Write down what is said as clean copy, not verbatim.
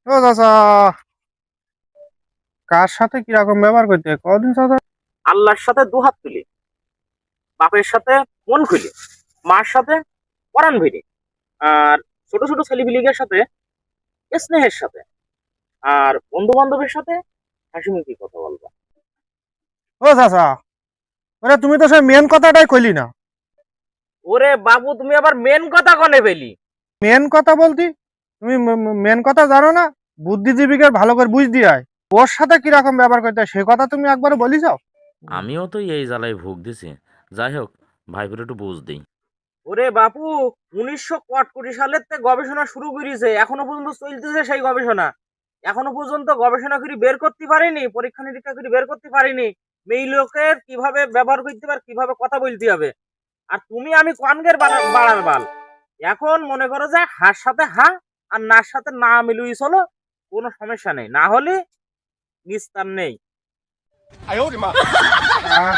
ও চাচা, কার সাথে কিরকম ব্যবহার করতে হয় কদিন চাচা? আল্লাহর সাথে দুহাত তুলি, বাপের সাথে মন খুলি, মার সাথে পরাণ ভরি, আর ছোট ছোট ছেলেপিলিদের সাথে স্নেহের সাথে, আর বন্ধু বান্ধবের সাথে হাসি মুখে কথা বলবা। ও চাচা, ওরে তুমি তো সেই মেন কথাটাই কইলি না। ওরে বাবু, তুমি আবার মেন কথা কনে পেলি? মেন কথা বলতি, তুমি মেন কথা জানো না? বুদ্ধিজীবীকে ভালো করে বুঝ দিয়ায় ওর সাথে কিরকম ব্যবহার করতে হয় সে কথা তুমি একবার বলি যাও। আমিও তো এই জ্বালায় ভোগ দিছি। যাই হোক, ভাইপোর একটু বুঝ দিই। ওরে বাপু, 1920 সালের তে গবেষণা শুরু করেছে, এখনো পর্যন্ত চলতেছে সেই গবেষণা। এখনো পর্যন্ত গবেষণা করে বের করতে পারিনি, পরীক্ষা নিরীক্ষা করে বের করতে পারিনি মেয়ে লোকের কিভাবে ব্যবহার করতে হবে, কিভাবে কথা বলতে হবে। আর তুমি আমি কনগের বাড়ার বাল। এখন মনে করো যে হার সাথে হা আর নার সাথে না মিলুই চলো, কোনো সমস্যা নেই, না হলে নিস্তার নেই। আহ,